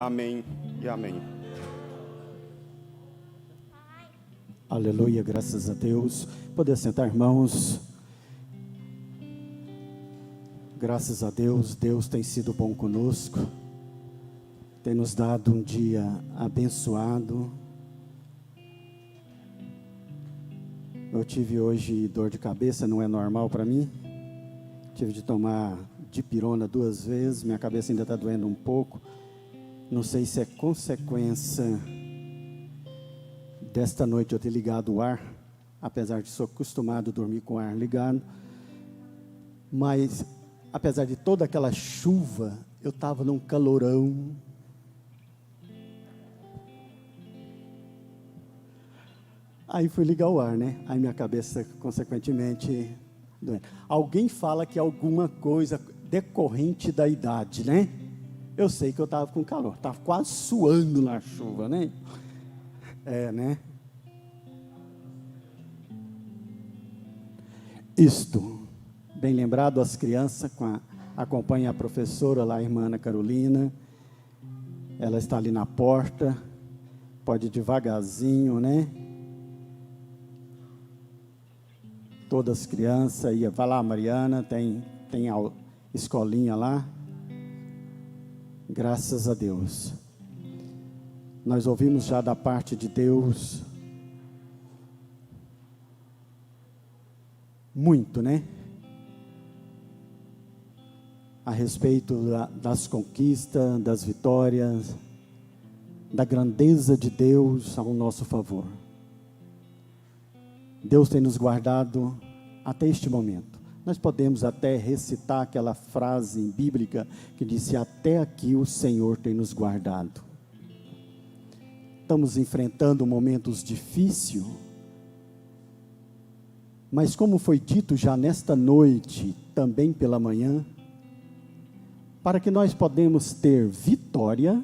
Amém e amém. Aleluia, graças a Deus. Poder sentar, irmãos. Graças a Deus, Deus tem sido bom conosco. Tem nos dado um dia abençoado. Eu tive hoje dor de cabeça, não é normal para mim. Tive de tomar dipirona 2 vezes, minha cabeça ainda está doendo um pouco. Não sei se é consequência desta noite eu ter ligado o ar, apesar de sou acostumado a dormir com o ar ligado. Mas, apesar de toda aquela chuva, eu estava num calorão. Aí fui ligar o ar, né? Aí minha cabeça, consequentemente, doendo. Alguém fala que é alguma coisa decorrente da idade, né? Eu sei que eu estava com calor, estava quase suando na chuva, né? Né? Isto, bem lembrado, as crianças, acompanha a professora lá, a irmã Ana Carolina. Ela está ali na porta, pode ir devagarzinho, né? Todas as crianças, vai lá, Mariana, tem a escolinha lá. Graças a Deus. Nós ouvimos já da parte de Deus muito, né? A respeito das conquistas, das vitórias, da grandeza de Deus ao nosso favor. Deus tem nos guardado até este momento. Nós podemos até recitar aquela frase bíblica que disse: até aqui o Senhor tem nos guardado. Estamos enfrentando momentos difíceis, mas como foi dito já nesta noite, também pela manhã, para que nós podemos ter vitória,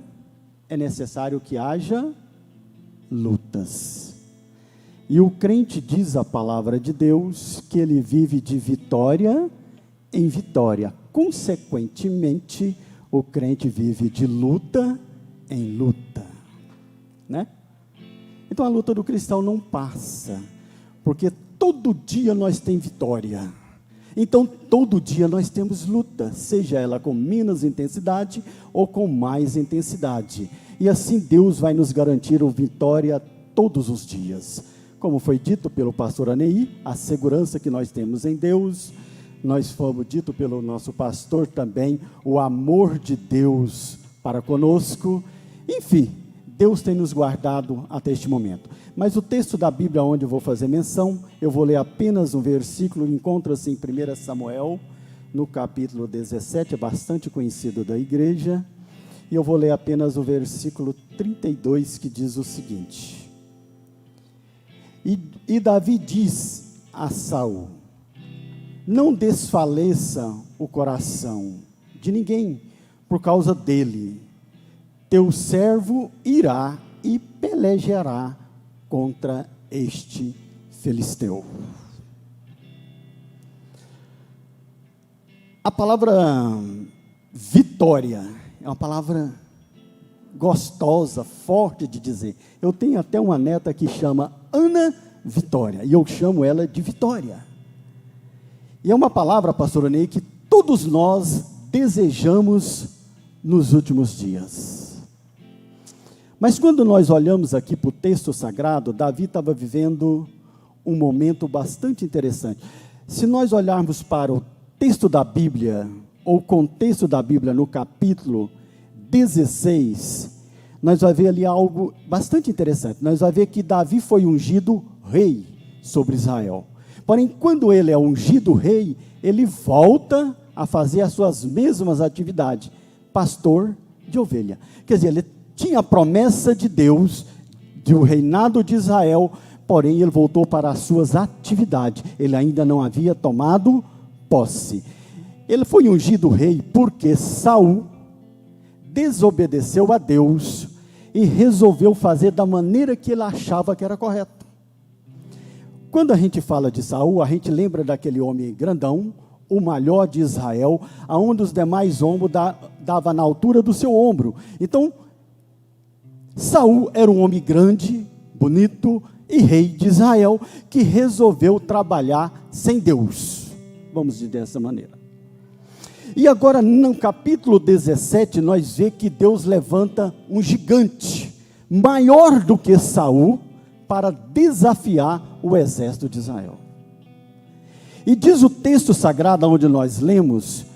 é necessário que haja lutas. E o crente diz a palavra de Deus que ele vive de vitória em vitória. Consequentemente, o crente vive de luta em luta, né? Então a luta do cristão não passa, porque todo dia nós temos vitória. Então todo dia nós temos luta, seja ela com menos intensidade ou com mais intensidade. E assim Deus vai nos garantir a vitória todos os dias. Como foi dito pelo pastor Anei, a segurança que nós temos em Deus, nós fomos dito pelo nosso pastor também, o amor de Deus para conosco. Enfim, Deus tem nos guardado até este momento. Mas o texto da Bíblia onde eu vou fazer menção, eu vou ler apenas um versículo, encontra-se em 1 Samuel, no capítulo 17, é bastante conhecido da igreja, e eu vou ler apenas o versículo 32, que diz o seguinte: E Davi diz a Saul: não desfaleça o coração de ninguém por causa dele. Teu servo irá e pelejará contra este filisteu. A palavra vitória é uma palavra gostosa, forte de dizer. Eu tenho até uma neta que chama Ana Vitória, e eu chamo ela de Vitória. E é uma palavra, pastor Ney, que todos nós desejamos nos últimos dias. Mas quando nós olhamos aqui para o texto sagrado, Davi estava vivendo um momento bastante interessante. Se nós olharmos para o texto da Bíblia, ou o contexto da Bíblia no capítulo 16, nós vamos ver ali algo bastante interessante. Nós vamos ver que Davi foi ungido rei sobre Israel. Porém, quando ele é ungido rei, ele volta a fazer as suas mesmas atividades, pastor de ovelha. Quer dizer, ele tinha a promessa de Deus, do reinado de Israel, porém ele voltou para as suas atividades. Ele ainda não havia tomado posse. Ele foi ungido rei porque Saul desobedeceu a Deus e resolveu fazer da maneira que ele achava que era correto. Quando a gente fala de Saul, a gente lembra daquele homem grandão, o maior de Israel, aonde os demais ombros dava na altura do seu ombro. Então, Saul era um homem grande, bonito e rei de Israel, que resolveu trabalhar sem Deus, vamos dizer dessa maneira. E agora no capítulo 17 nós vemos que Deus levanta um gigante, maior do que Saul, para desafiar o exército de Israel. E diz o texto sagrado onde nós lemos,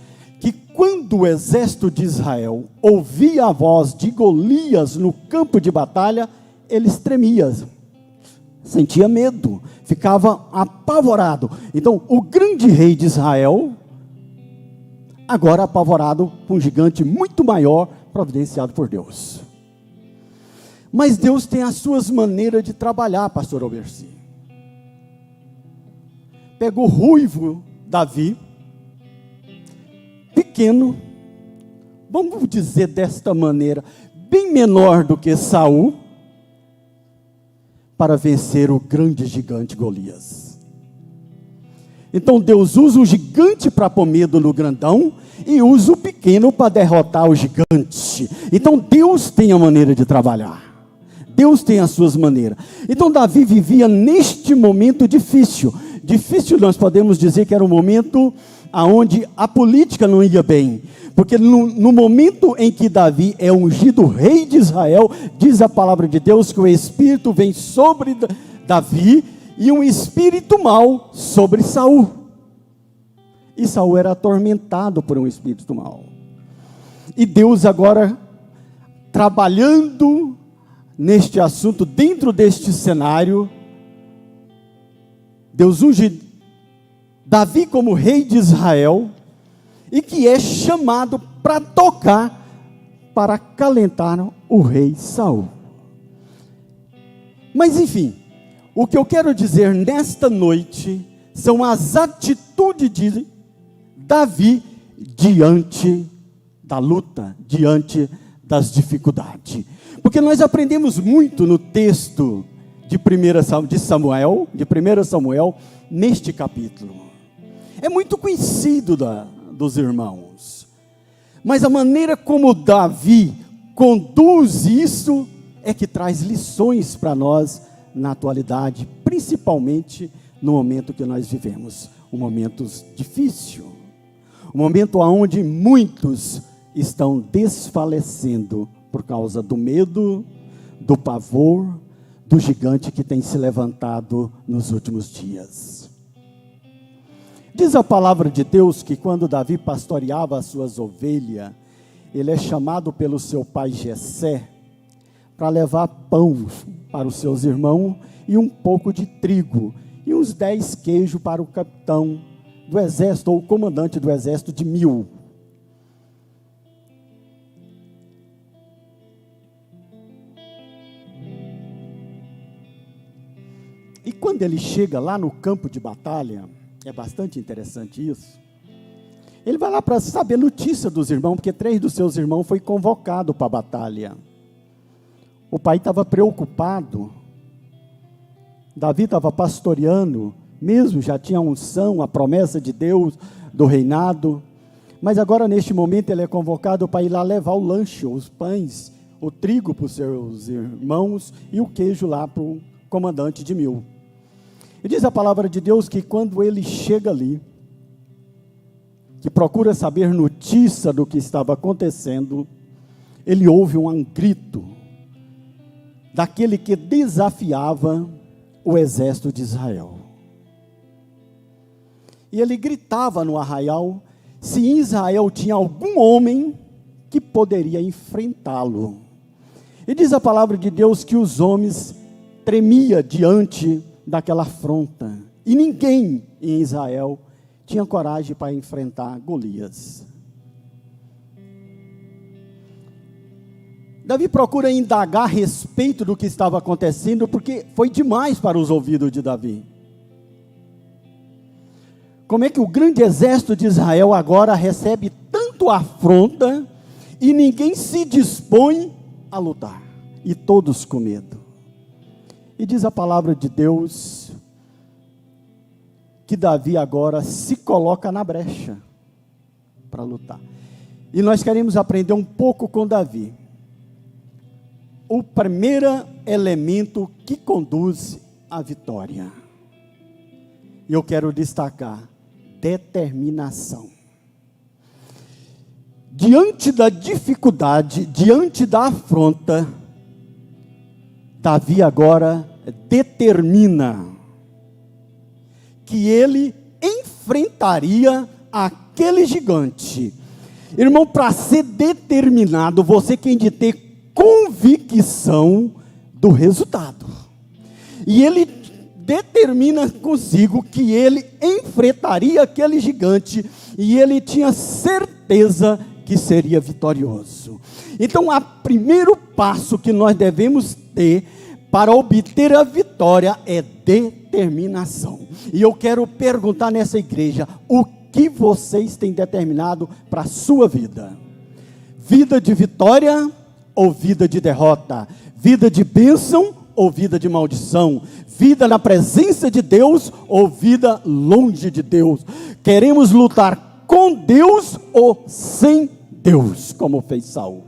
que quando o exército de Israel ouvia a voz de Golias no campo de batalha, eles tremiam, sentia medo, ficava apavorado. Então o grande rei de Israel, agora apavorado por um gigante muito maior, providenciado por Deus. Mas Deus tem as suas maneiras de trabalhar, pastor Alberci. Pegou o ruivo Davi, pequeno, vamos dizer desta maneira, bem menor do que Saul, para vencer o grande gigante Golias. Então Deus usa o gigante para pôr medo no grandão, e usa o pequeno para derrotar o gigante. Então Deus tem a maneira de trabalhar. Deus tem as suas maneiras. Então Davi vivia neste momento difícil. Difícil nós podemos dizer que era um momento onde a política não ia bem. Porque no momento em que Davi é ungido rei de Israel, diz a palavra de Deus que o Espírito vem sobre Davi e um espírito mau sobre Saul. E Saul era atormentado por um espírito mau. E Deus agora, trabalhando neste assunto, dentro deste cenário, Deus unge Davi como rei de Israel, e que é chamado para tocar, para acalentar o rei Saul. Mas enfim, o que eu quero dizer nesta noite, são as atitudes de Davi, diante da luta, diante das dificuldades. Porque nós aprendemos muito no texto de 1 Samuel, neste capítulo. É muito conhecido dos irmãos. Mas a maneira como Davi conduz isso, é que traz lições para nós na atualidade, principalmente no momento que nós vivemos. Um momento difícil. Um momento onde muitos estão desfalecendo por causa do medo, do pavor, do gigante que tem se levantado nos últimos dias. Diz a palavra de Deus que quando Davi pastoreava as suas ovelhas, ele é chamado pelo seu pai Jessé para levar pão para os seus irmãos e um pouco de trigo e uns 10 queijos para o capitão do exército, ou o comandante do exército de 1000. E quando ele chega lá no campo de batalha, é bastante interessante isso, ele vai lá para saber notícia dos irmãos, porque 3 dos seus irmãos foi convocado para a batalha. O pai estava preocupado, Davi estava pastoreando, mesmo já tinha a unção, a promessa de Deus, do reinado, mas agora neste momento ele é convocado para ir lá levar o lanche, os pães, o trigo para os seus irmãos e o queijo lá para o comandante de 1000. E diz a palavra de Deus que quando ele chega ali, que procura saber notícia do que estava acontecendo, ele ouve um grito daquele que desafiava o exército de Israel. E ele gritava no arraial, se em Israel tinha algum homem que poderia enfrentá-lo. E diz a palavra de Deus que os homens tremiam diante daquela afronta. E ninguém em Israel tinha coragem para enfrentar Golias. Davi procura indagar a respeito do que estava acontecendo, porque foi demais para os ouvidos de Davi. Como é que o grande exército de Israel agora recebe tanto afronta e ninguém se dispõe a lutar? E todos com medo. E diz a palavra de Deus que Davi agora se coloca na brecha para lutar. E nós queremos aprender um pouco com Davi. o primeiro elemento que conduz à vitória. E eu quero destacar: determinação. Diante da dificuldade, diante da afronta, Davi agora determina que ele enfrentaria aquele gigante. Irmão, para ser determinado, você tem de ter convicção do resultado. E ele determina consigo que ele enfrentaria aquele gigante, e ele tinha certeza que seria vitorioso. Então, o primeiro passo que nós devemos ter para obter a vitória é determinação. E eu quero perguntar nessa igreja: o que vocês têm determinado para a sua vida? Vida de vitória ou vida de derrota? Vida de bênção ou vida de maldição? Vida na presença de Deus ou vida longe de Deus? Queremos lutar com Deus ou sem Deus, como fez Saul?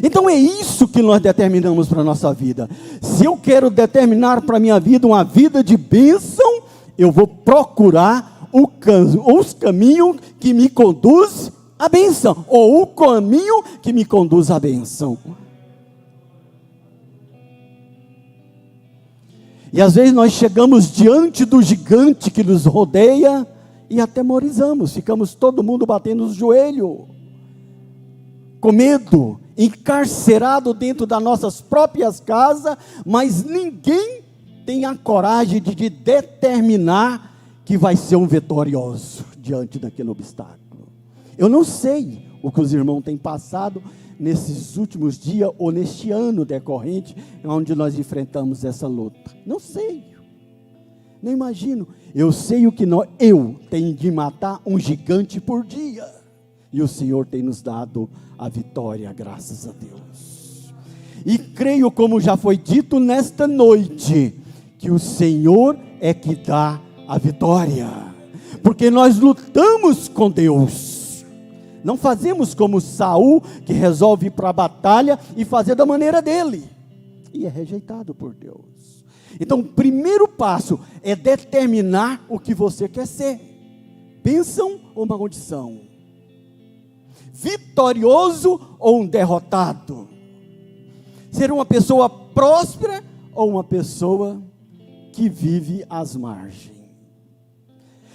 Então é isso que nós determinamos para a nossa vida. Se eu quero determinar para a minha vida uma vida de bênção, eu vou procurar os caminhos que me conduz à bênção, ou o caminho que me conduz à bênção. E às vezes nós chegamos diante do gigante que nos rodeia e atemorizamos, ficamos todo mundo batendo os joelhos, com medo, encarcerado dentro das nossas próprias casas, mas ninguém tem a coragem de determinar que vai ser um vitorioso diante daquele obstáculo. Eu não sei o que os irmãos têm passado nesses últimos dias ou neste ano decorrente, onde nós enfrentamos essa luta. Não sei, não imagino. Eu sei o que eu tenho de matar um gigante por dia, e o Senhor tem nos dado a vitória, graças a Deus. E creio, como já foi dito nesta noite, que o Senhor é que dá a vitória, porque nós lutamos com Deus. Não fazemos como Saul, que resolve ir para a batalha e fazer da maneira dele, e é rejeitado por Deus. Então o primeiro passo é determinar o que você quer ser: bênção ou maldição, vitorioso ou um derrotado, ser uma pessoa próspera ou uma pessoa que vive às margens.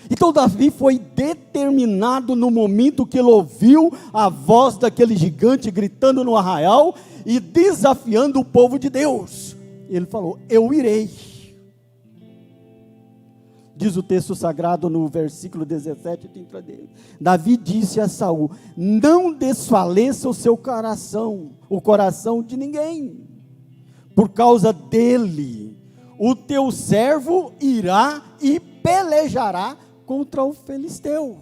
Então Davi foi determinado no momento que ele ouviu a voz daquele gigante gritando no arraial e desafiando o povo de Deus. Ele falou: eu irei. Diz o texto sagrado no versículo 17, 30 dele. Davi disse a Saul: não desfaleça o seu coração, o coração de ninguém. Por causa dele, o teu servo irá e pelejará contra o filisteu.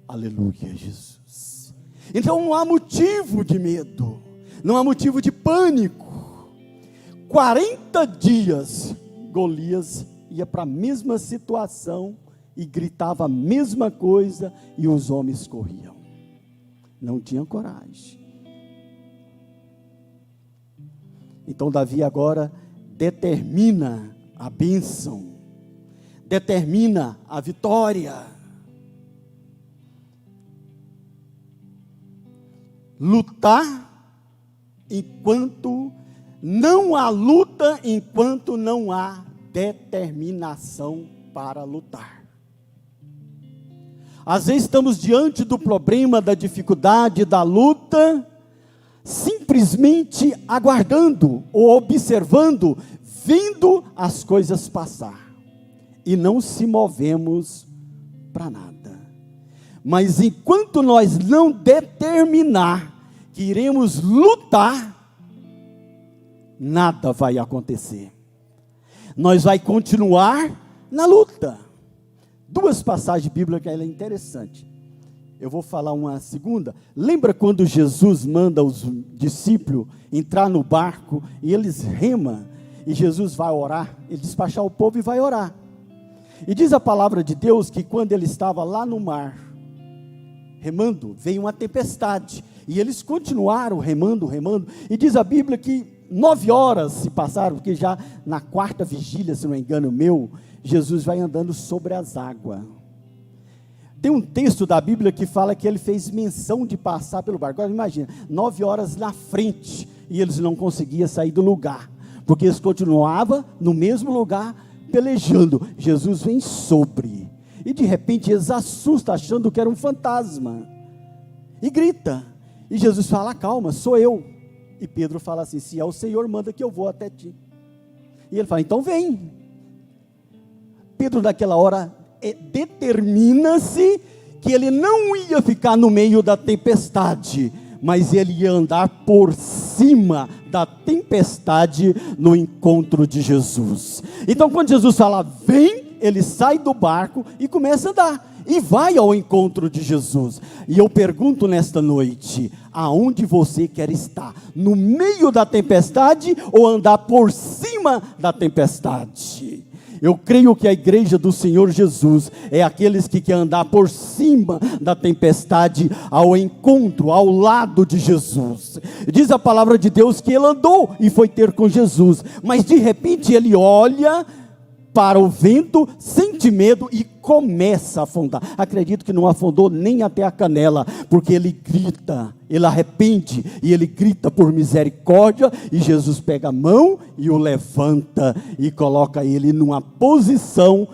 Aleluia, Jesus. Então não há motivo de medo, não há motivo de pânico. 40 dias, Golias ia para a mesma situação e gritava a mesma coisa, e os homens corriam. Não tinham coragem. Então Davi agora determina a bênção, determina a vitória. Lutar enquanto não há luta, enquanto não há determinação para lutar. Às vezes estamos diante do problema, da dificuldade, da luta, simplesmente aguardando ou observando, vendo as coisas passar, e não se movemos para nada. Mas enquanto nós não determinar que iremos lutar, nada vai acontecer. Nós vai continuar na luta. Duas passagens bíblicas que ela é interessante. Eu vou falar uma segunda. Lembra quando Jesus manda os discípulos entrar no barco e eles remam, e Jesus vai orar, ele despachar o povo e vai orar. E diz a palavra de Deus que quando ele estava lá no mar, remando, veio uma tempestade, e eles continuaram remando, e diz a Bíblia que 9 horas se passaram, porque já na 4ª vigília, se não me engano meu, Jesus vai andando sobre as águas. Tem um texto da Bíblia que fala que ele fez menção de passar pelo barco. Agora imagina, 9 horas na frente, e eles não conseguiam sair do lugar, porque eles continuavam no mesmo lugar, pelejando. Jesus vem sobre, e de repente eles assustam, achando que era um fantasma, e grita, e Jesus fala: calma, sou eu. E Pedro fala assim: se é o Senhor, manda que eu vou até ti. E ele fala: então vem. Pedro naquela hora determina-se que ele não ia ficar no meio da tempestade, mas ele ia andar por cima da tempestade no encontro de Jesus. Então quando Jesus fala vem, ele sai do barco e começa a andar, e vai ao encontro de Jesus. E eu pergunto nesta noite: aonde você quer estar? No meio da tempestade ou andar por cima da tempestade? Eu creio que a igreja do Senhor Jesus é aqueles que querem andar por cima da tempestade, ao encontro, ao lado de Jesus. Diz a palavra de Deus que ele andou e foi ter com Jesus, mas de repente ele olha para o vento, sente medo e começa a afundar. Acredito que não afundou nem até a canela, porque ele grita, ele arrepende, e ele grita por misericórdia, e Jesus pega a mão e o levanta, e coloca ele numa posição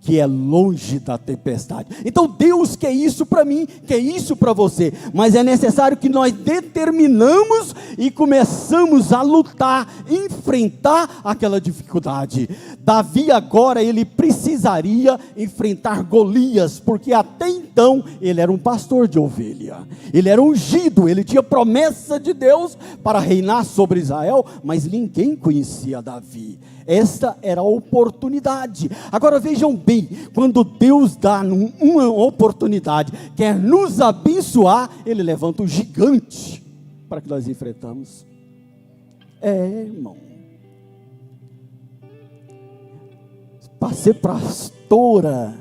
que é longe da tempestade. Então Deus quer isso para mim, quer isso para você, mas é necessário que nós determinamos e começamos a lutar, enfrentar aquela dificuldade. Davi agora, ele precisaria enfrentar Golias, porque até então ele era um pastor de ovelha, ele era ungido, ele tinha promessa de Deus para reinar sobre Israel, mas ninguém conhecia Davi. Esta era a oportunidade. Agora vejam bem, quando Deus dá uma oportunidade, quer nos abençoar, Ele levanta um gigante para que nós enfrentamos. Irmão, para ser pastora,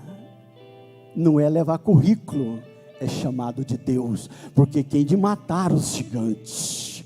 não é levar currículo, é chamado de Deus, porque quem de matar os gigantes,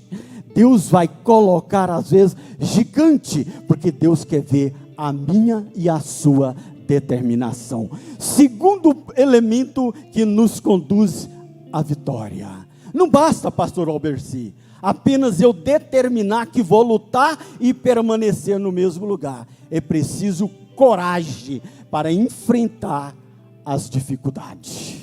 Deus vai colocar às vezes gigante, porque Deus quer ver a minha e a sua determinação. Segundo elemento que nos conduz à vitória. Não basta, pastor Alberci, apenas eu determinar que vou lutar e permanecer no mesmo lugar. É preciso coragem para enfrentar as dificuldades.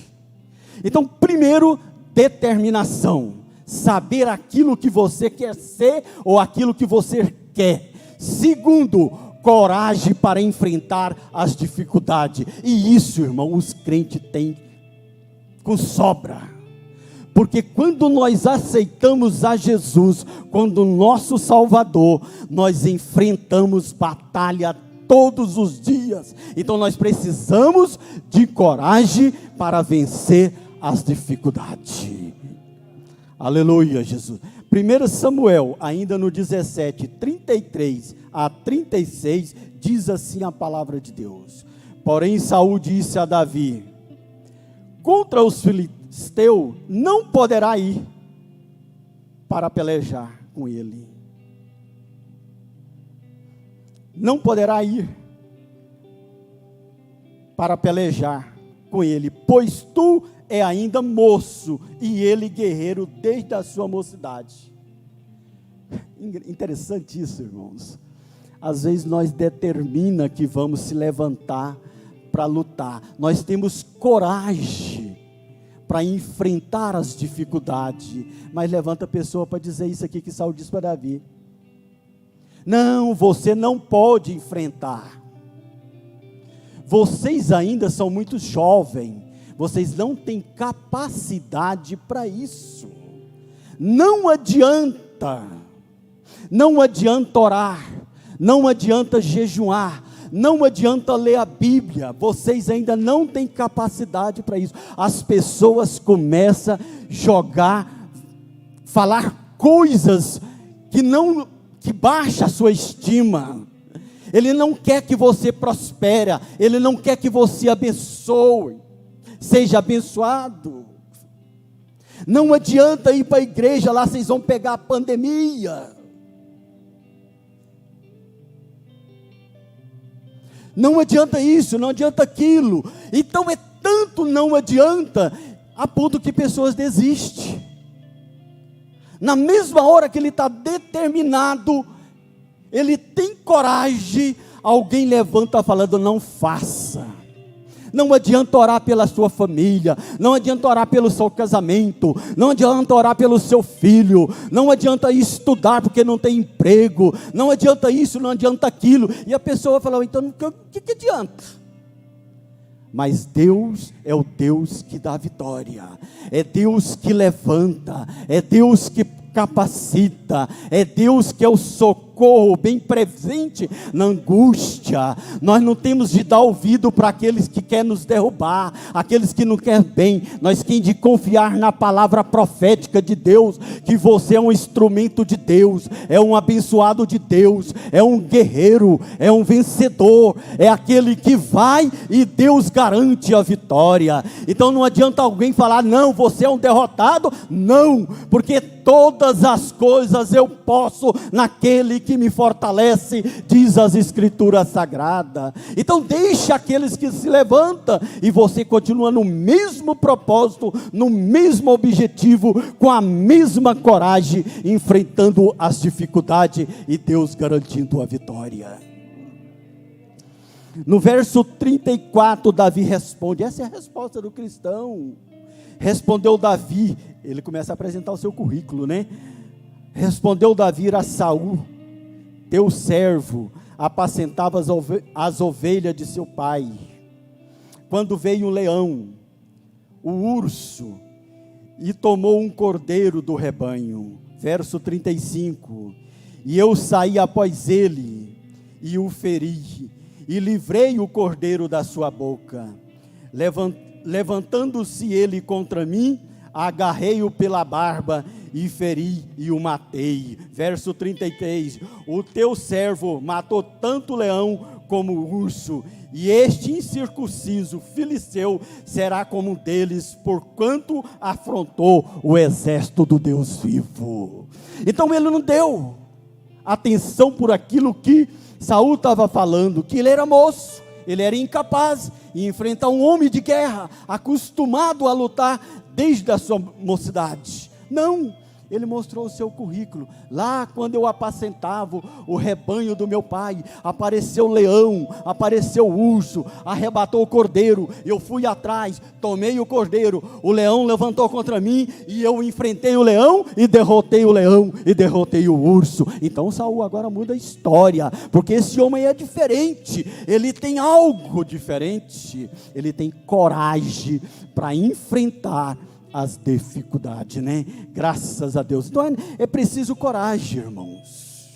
Então, primeiro, determinação. Saber aquilo que você quer ser ou aquilo que você quer. Segundo, coragem para enfrentar as dificuldades. E isso, irmão, os crentes têm com sobra. Porque quando nós aceitamos a Jesus, quando nosso Salvador, nós enfrentamos batalha todos os dias. Então nós precisamos de coragem para vencer as dificuldades. Aleluia, Jesus. 1 Samuel, ainda no 17, 33 a 36, diz assim a palavra de Deus. Porém Saul disse a Davi: contra os filisteus não poderá ir para pelejar com ele. Não poderá ir para pelejar com ele, pois tu é ainda moço, e ele guerreiro desde a sua mocidade. Interessante isso, irmãos. Às vezes nós determina que vamos se levantar para lutar. Nós temos coragem para enfrentar as dificuldades, mas levanta a pessoa para dizer isso aqui que Saul disse para Davi. Não, você não pode enfrentar. Vocês ainda são muito jovens. Vocês não têm capacidade para isso. Não adianta orar, não adianta jejuar, não adianta ler a Bíblia, vocês ainda não têm capacidade para isso. As pessoas começam a jogar, falar coisas que baixa a sua estima. Ele não quer que você prospere, ele não quer que você abençoe. Seja abençoado. Não adianta ir para a igreja, lá vocês vão pegar a pandemia. Não adianta isso, não adianta aquilo. Então é tanto não adianta, a ponto que pessoas desistem. Na mesma hora que ele está determinado, ele tem coragem, alguém levanta falando, não faça. Não adianta orar pela sua família, não adianta orar pelo seu casamento, não adianta orar pelo seu filho, não adianta estudar porque não tem emprego, não adianta isso, não adianta aquilo. E a pessoa fala, então o que adianta? Mas Deus é o Deus que dá vitória, é Deus que levanta, é Deus que capacita, é Deus que é o socorro bem presente na angústia. Nós não temos de dar ouvido para aqueles que querem nos derrubar, aqueles que não querem bem. Nós temos de confiar na palavra profética de Deus, que você é um instrumento de Deus, é um abençoado de Deus, é um guerreiro, é um vencedor, é aquele que vai e Deus garante a vitória. Então não adianta alguém falar, não, você é um derrotado. Não, porque todas as coisas eu posso naquele que me fortalece, diz as escrituras sagradas. Então deixe aqueles que se levantam, e você continua no mesmo propósito, no mesmo objetivo, com a mesma coragem, enfrentando as dificuldades, e Deus garantindo a vitória. No verso 34, Davi responde, essa é a resposta do cristão. Respondeu Davi, ele começa a apresentar o seu currículo, né? Respondeu Davi a Saul, teu servo, apacentava as ovelhas de seu pai. Quando veio o leão, o urso, e tomou um cordeiro do rebanho. Verso 35, e eu saí após ele, e o feri, e livrei o cordeiro da sua boca. Levantando-se ele contra mim, agarrei-o pela barba, e feri e o matei. Verso 33, o teu servo matou tanto o leão como o urso, e este incircunciso filisteu será como um deles, porquanto afrontou o exército do Deus vivo. Então ele não deu atenção por aquilo que Saul estava falando, que ele era moço, ele era incapaz de enfrentar um homem de guerra, acostumado a lutar desde a sua mocidade. Não, ele mostrou o seu currículo. Lá quando eu apacentava o rebanho do meu pai, apareceu o leão, apareceu o urso, arrebatou o cordeiro, eu fui atrás, tomei o cordeiro, o leão levantou contra mim, e eu enfrentei o leão, e derrotei o leão, e derrotei o urso. Então Saul agora muda a história, porque esse homem é diferente, ele tem algo diferente, ele tem coragem para enfrentar as dificuldades, né? Graças a Deus. Então é preciso coragem, irmãos.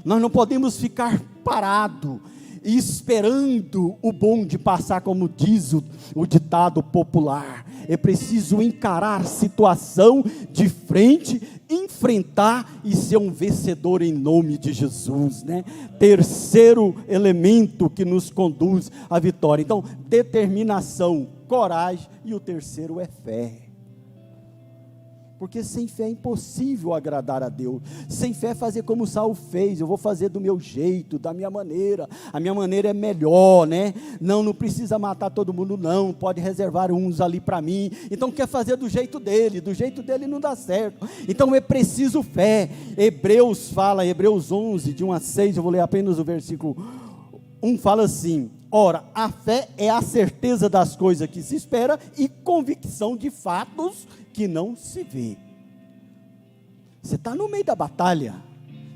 Nós não podemos ficar parados esperando o bonde passar, como diz o ditado popular. É preciso encarar a situação de frente, enfrentar e ser um vencedor em nome de Jesus, né? Terceiro elemento que nos conduz à vitória. Então, determinação, coragem, e o terceiro é fé. Porque sem fé é impossível agradar a Deus. Sem fé é fazer como Saul fez, eu vou fazer do meu jeito, da minha maneira, a minha maneira é melhor, né? Não precisa matar todo mundo não, pode reservar uns ali para mim. Então quer fazer do jeito dele não dá certo. Então é preciso fé. Hebreus fala, Hebreus 11, de 1 a 6, eu vou ler apenas o versículo 1, fala assim: ora, a fé é a certeza das coisas que se espera e convicção de fatos que não se vê. Você está no meio da batalha,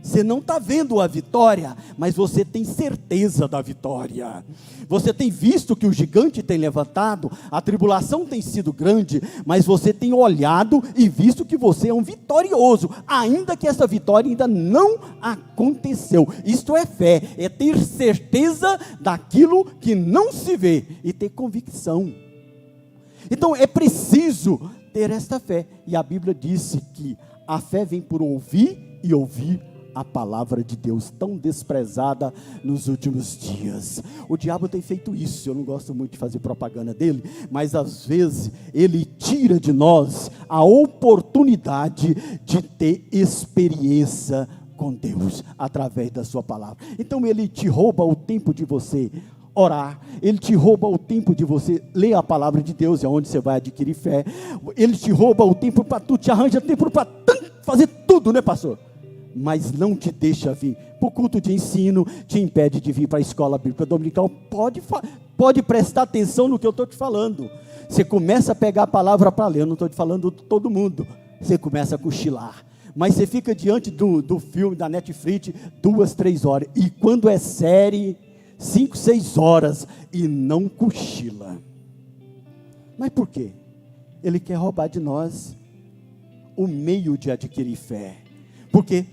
você não está vendo a vitória, mas você tem certeza da vitória. Você tem visto que o gigante tem levantado, a tribulação tem sido grande, mas você tem olhado e visto que você é um vitorioso, ainda que essa vitória ainda não aconteceu. Isto é fé, é ter certeza daquilo que não se vê e ter convicção. Então é preciso ter esta fé, e a Bíblia disse que a fé vem por ouvir, e ouvir a palavra de Deus, tão desprezada nos últimos dias. O diabo tem feito isso. Eu não gosto muito de fazer propaganda dele, mas às vezes ele tira de nós a oportunidade de ter experiência com Deus, através da sua palavra. Então ele te rouba o tempo de você orar, ele te rouba o tempo de você ler a palavra de Deus, é onde você vai adquirir fé. Ele te rouba o tempo para tu, te arranja tempo para fazer tudo, né, pastor? Mas não te deixa vir para o culto de ensino, te impede de vir para a escola bíblica dominical. Pode prestar atenção no que eu estou te falando. Você começa a pegar a palavra para ler, eu não estou te falando de todo mundo, você começa a cochilar, mas você fica diante do filme da Netflix 2, 3 horas, e quando é série, 5, 6 horas, e não cochila. Mas por quê? Ele quer roubar de nós o meio de adquirir fé, porque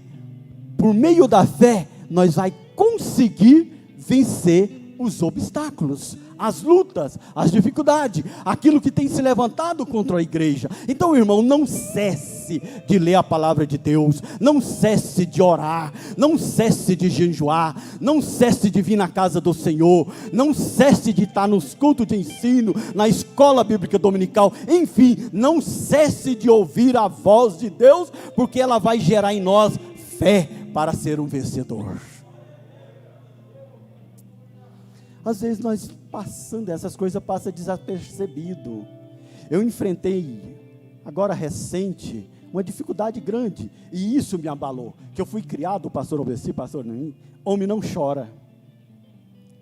por meio da fé, nós vai conseguir vencer os obstáculos, as lutas, as dificuldades, aquilo que tem se levantado contra a igreja. Então, irmão, não cesse de ler a palavra de Deus, não cesse de orar, não cesse de jejuar, não cesse de vir na casa do Senhor, não cesse de estar nos cultos de ensino, na escola bíblica dominical, enfim, não cesse de ouvir a voz de Deus, porque ela vai gerar em nós fé para ser um vencedor. Às vezes nós passando, essas coisas passam desapercebido. Eu enfrentei, agora recente, uma dificuldade grande, e isso me abalou, que eu fui criado, pastor Obeci, pastor Neim, homem não chora.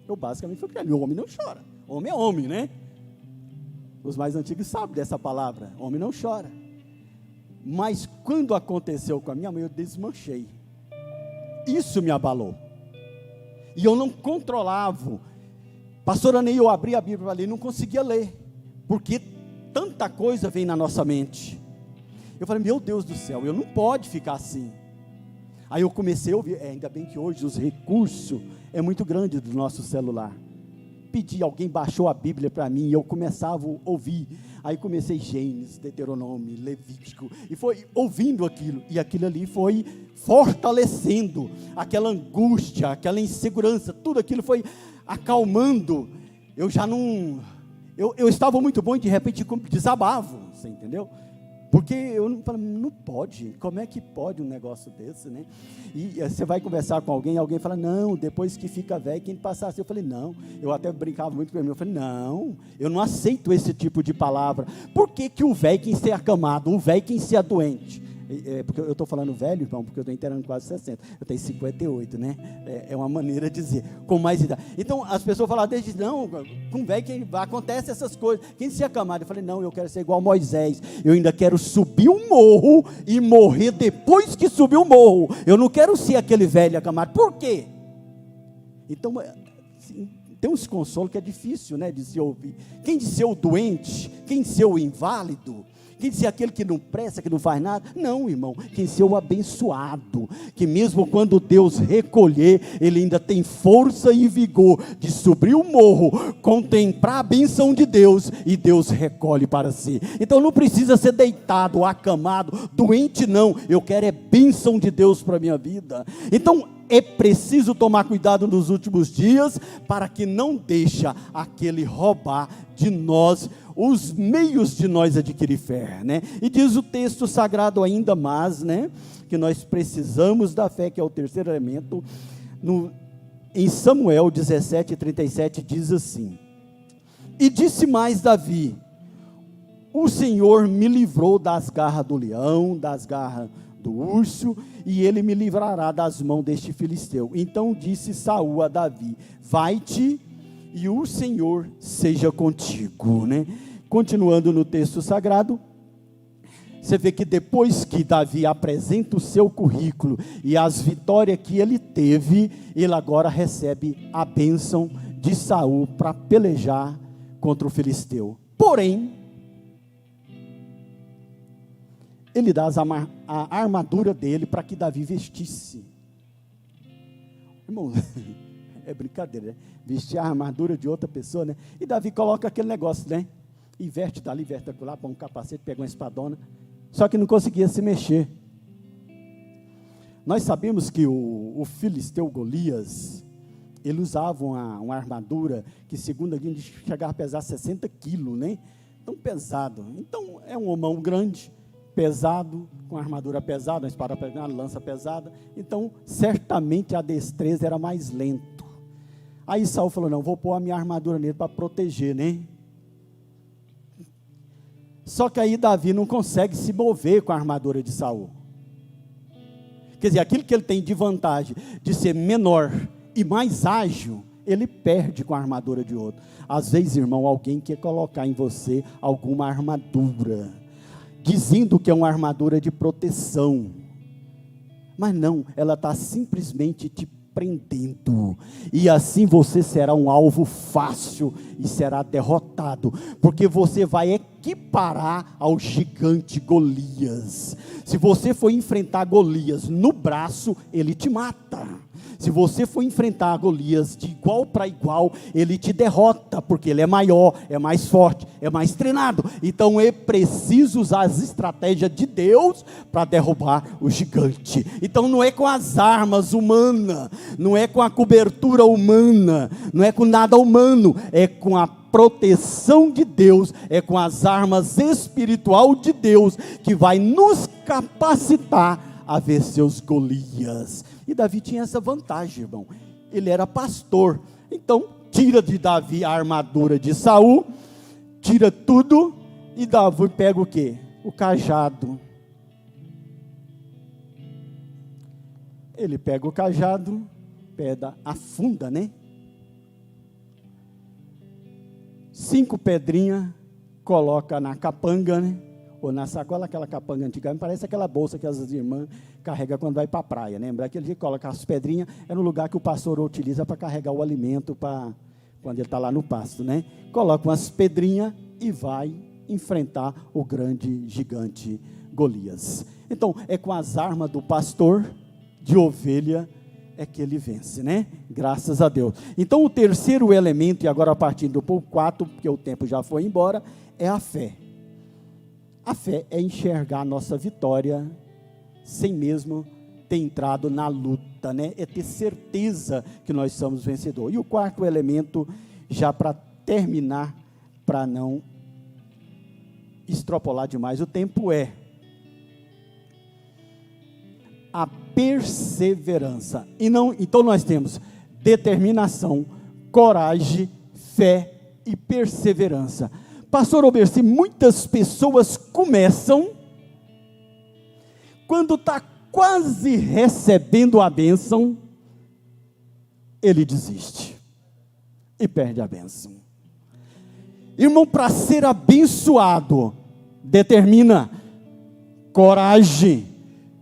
Eu basicamente fui criado, homem não chora, homem é homem, né? Os mais antigos sabem dessa palavra, homem não chora. Mas quando aconteceu com a minha mãe, eu desmanchei. Isso me abalou. E eu não controlava. Pastor Anei, eu abri a Bíblia para ler, não conseguia ler, porque tanta coisa vem na nossa mente. Eu falei, meu Deus do céu, eu não pode ficar assim. Aí eu comecei a ouvir, ainda bem que hoje os recursos é muito grande do nosso celular. Pedi, alguém baixou a Bíblia para mim, e eu começava a ouvir. Aí comecei Gênesis, Deuteronômio, Levítico, e foi ouvindo aquilo, e aquilo ali foi fortalecendo aquela angústia, aquela insegurança, tudo aquilo foi acalmando. Eu já não, eu estava muito bom e de repente desabavo, você entendeu? Porque eu não pode, como é que pode um negócio desse, né? E você vai conversar com alguém, alguém fala, não, depois que fica velho, quem passar assim, eu falei, não, eu até brincava muito com ele, eu falei, não, eu não aceito esse tipo de palavra. Por que que o velho quem ser acamado, o velho quem ser doente? Porque eu estou falando velho, irmão, porque eu estou inteirando quase 60, eu tenho 58, né? É uma maneira de dizer, com mais idade. Então as pessoas falam, desde não, com velho que acontece essas coisas, quem se acamado? Eu falei, não, eu quero ser igual Moisés, eu ainda quero subir um morro e morrer depois que subir o morro, eu não quero ser aquele velho acamado. Por quê? Então, tem uns consolos que é difícil, né, de se ouvir. Quem de ser o doente, quem de ser o inválido, quem ser aquele que não presta, que não faz nada? Não, irmão, quem ser o abençoado, que mesmo quando Deus recolher, ele ainda tem força e vigor de subir o morro, contemplar a benção de Deus, e Deus recolhe para si. Então não precisa ser deitado, acamado, doente não, eu quero é bênção de Deus para a minha vida. Então é preciso tomar cuidado nos últimos dias, para que não deixe aquele roubar de nós os meios de nós adquirir fé, né? E diz o texto sagrado ainda mais, né, que nós precisamos da fé, que é o terceiro elemento. Em Samuel 17:37 diz assim: e disse mais Davi, o Senhor me livrou das garras do leão, das garras do urso, e ele me livrará das mãos deste filisteu. Então disse Saul a Davi, vai-te, e o Senhor seja contigo, né? Continuando no texto sagrado, você vê que depois que Davi apresenta o seu currículo e as vitórias que ele teve, ele agora recebe a bênção de Saul para pelejar contra o filisteu. Porém, ele dá a armadura dele para que Davi vestisse. Irmão, é brincadeira, né? Vestir a armadura de outra pessoa, né? E Davi coloca aquele negócio, né? E veste dali, veste lá, põe um capacete, pega uma espadona, só que não conseguia se mexer. Nós sabemos que o filisteu Golias, ele usava uma armadura que, segundo a gente, chegava a pesar 60 quilos, né? Tão pesado. Então, é um homão grande, pesado, com armadura pesada, uma espada pesada, uma lança pesada. Então, certamente a destreza era mais lento. Aí Saul falou, não, vou pôr a minha armadura nele para proteger, né? Só que aí Davi não consegue se mover com a armadura de Saul. Quer dizer, aquilo que ele tem de vantagem de ser menor e mais ágil, ele perde com a armadura de outro. Às vezes, irmão, alguém quer colocar em você alguma armadura, dizendo que é uma armadura de proteção, mas não, ela está simplesmente te prendendo, e assim você será um alvo fácil e será derrotado, porque você vai equiparar ao gigante Golias. Se você for enfrentar Golias no braço, ele te mata. Se você for enfrentar Golias de igual para igual, ele te derrota, porque ele é maior, é mais forte, é mais treinado. Então é preciso usar as estratégias de Deus para derrubar o gigante. Então não é com as armas humanas, não é com a cobertura humana, não é com nada humano, é com a proteção de Deus, é com as armas espiritual de Deus, que vai nos capacitar a vencer os Golias. E Davi tinha essa vantagem, irmão, ele era pastor. Então tira de Davi a armadura de Saul, tira tudo, e Davi pega o quê? O cajado. Ele pega o cajado, afunda, né? 5 pedrinhas, coloca na capanga, né? Ou na sacola, aquela capanga antiga, parece aquela bolsa que as irmãs carregam quando vai para a praia, né? Lembra aquele dia que coloca as pedrinhas, é no lugar que o pastor utiliza para carregar o alimento, quando ele está lá no pasto, né? Coloca umas pedrinhas e vai enfrentar o grande gigante Golias. Então, é com as armas do pastor de ovelha é que ele vence, né? Graças a Deus. Então, o terceiro elemento, e agora a partir do 4, porque o tempo já foi embora, é a fé. A fé é enxergar a nossa vitória sem mesmo ter entrado na luta, né? É ter certeza que nós somos vencedores. E o quarto elemento, já para terminar, para não extrapolar demais o tempo, é a perseverança. Então nós temos determinação, coragem, fé e perseverança. Pastor Oberci, muitas pessoas começam, quando está quase recebendo a bênção, ele desiste e perde a bênção. Irmão, para ser abençoado, determina coragem,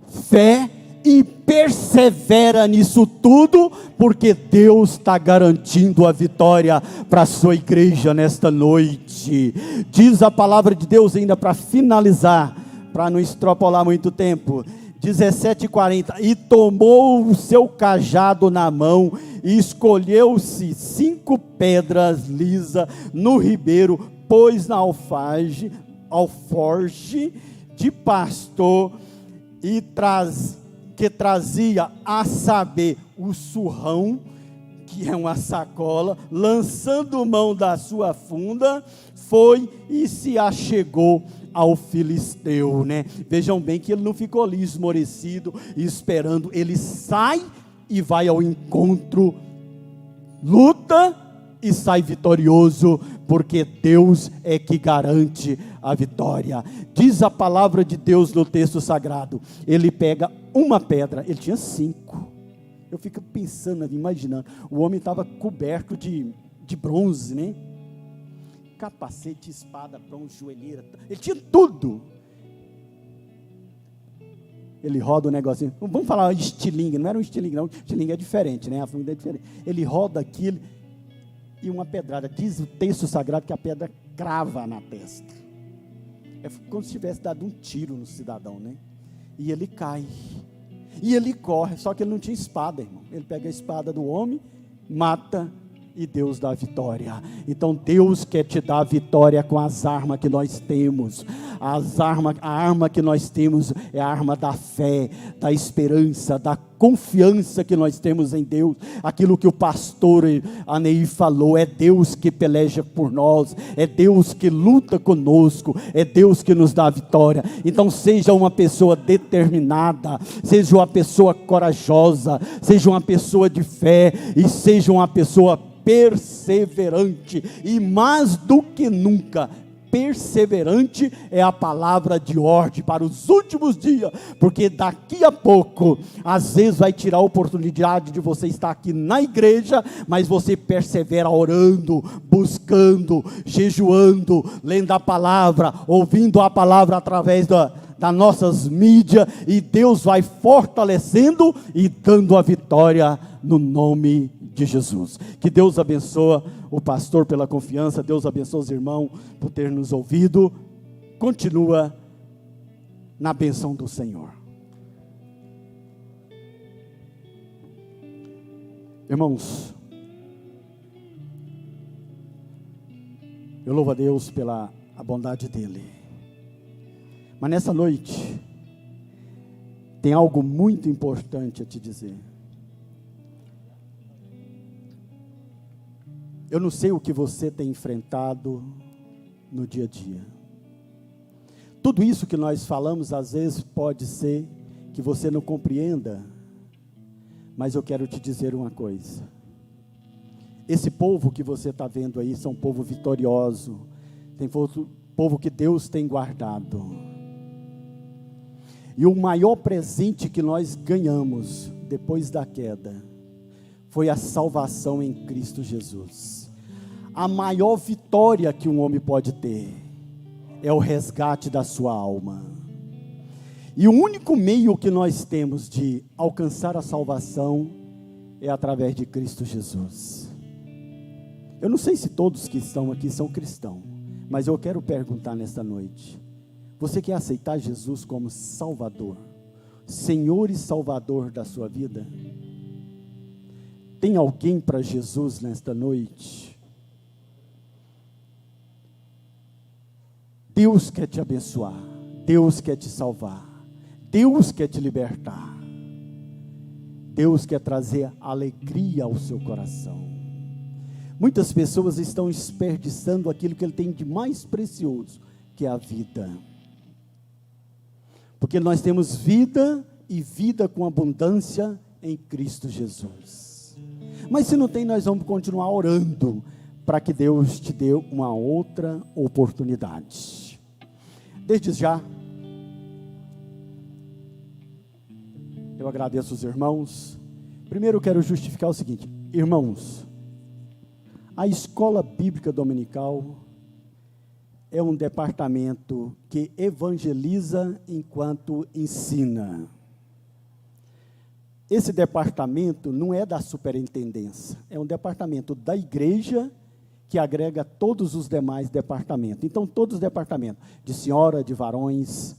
fé e persevera nisso tudo, porque Deus está garantindo a vitória para a sua igreja nesta noite. Diz a palavra de Deus, ainda para finalizar, para não extrapolar muito tempo, 17:40, e tomou o seu cajado na mão, e escolheu-se 5 pedras lisas no ribeiro, pôs na alforge de pastor, que trazia, a saber, o surrão, que é uma sacola, lançando mão da sua funda, foi e se achegou ao filisteu, né? Vejam bem que ele não ficou ali esmorecido, esperando, ele sai e vai ao encontro, luta e sai vitorioso, porque Deus é que garante a vitória. Diz a palavra de Deus no texto sagrado, ele pega uma pedra, ele tinha 5, eu fico pensando, imaginando, o homem estava coberto de bronze, né? Capacete, espada, bronze, joelheira, ele tinha tudo. Ele roda o negocinho, vamos falar estilingue, não era um estilingue não, estilingue é diferente, né? A funda é diferente. Ele roda aquilo, e uma pedrada, diz o texto sagrado que a pedra crava na testa, é como se tivesse dado um tiro no cidadão, né? E ele cai, e ele corre, só que ele não tinha espada, irmão. Ele pega a espada do homem, mata e Deus dá a vitória. Então Deus quer te dar a vitória com as armas que nós temos. A arma que nós temos é a arma da fé, da esperança, da confiança que nós temos em Deus. Aquilo que o pastor Anei falou, é Deus que peleja por nós, é Deus que luta conosco, é Deus que nos dá a vitória. Então seja uma pessoa determinada, seja uma pessoa corajosa, seja uma pessoa de fé e seja uma pessoa perseverante, e mais do que nunca, perseverante é a palavra de ordem para os últimos dias, porque daqui a pouco, às vezes vai tirar a oportunidade de você estar aqui na igreja, mas você persevera orando, buscando, jejuando, lendo a palavra, ouvindo a palavra através das nossas mídias, e Deus vai fortalecendo e dando a vitória no nome de Jesus. Que Deus abençoe o pastor pela confiança, Deus abençoe os irmãos por ter nos ouvido. Continua na bênção do Senhor. Irmãos, eu louvo a Deus pela a bondade dEle, mas nessa noite tem algo muito importante a te dizer. Eu não sei o que você tem enfrentado no dia a dia. Tudo isso que nós falamos, às vezes pode ser que você não compreenda, mas eu quero te dizer uma coisa. Esse povo que você está vendo aí, são um povo vitorioso, tem povo que Deus tem guardado. E o maior presente que nós ganhamos, depois da queda, foi a salvação em Cristo Jesus. A maior vitória que um homem pode ter é o resgate da sua alma. E o único meio que nós temos de alcançar a salvação é através de Cristo Jesus. Eu não sei se todos que estão aqui são cristãos, mas eu quero perguntar nesta noite: você quer aceitar Jesus como Salvador, Senhor e Salvador da sua vida? Tem alguém para Jesus nesta noite? Deus quer te abençoar, Deus quer te salvar, Deus quer te libertar, Deus quer trazer alegria ao seu coração. Muitas pessoas estão desperdiçando aquilo que Ele tem de mais precioso, que é a vida, porque nós temos vida e vida com abundância em Cristo Jesus. Mas se não tem, nós vamos continuar orando para que Deus te dê uma outra oportunidade. Desde já, eu agradeço os irmãos. Primeiro eu quero justificar o seguinte: irmãos, a escola bíblica dominical é um departamento que evangeliza enquanto ensina. Esse departamento não é da superintendência, é um departamento da igreja que agrega todos os demais departamentos. Então, todos os departamentos, de senhora, de varões,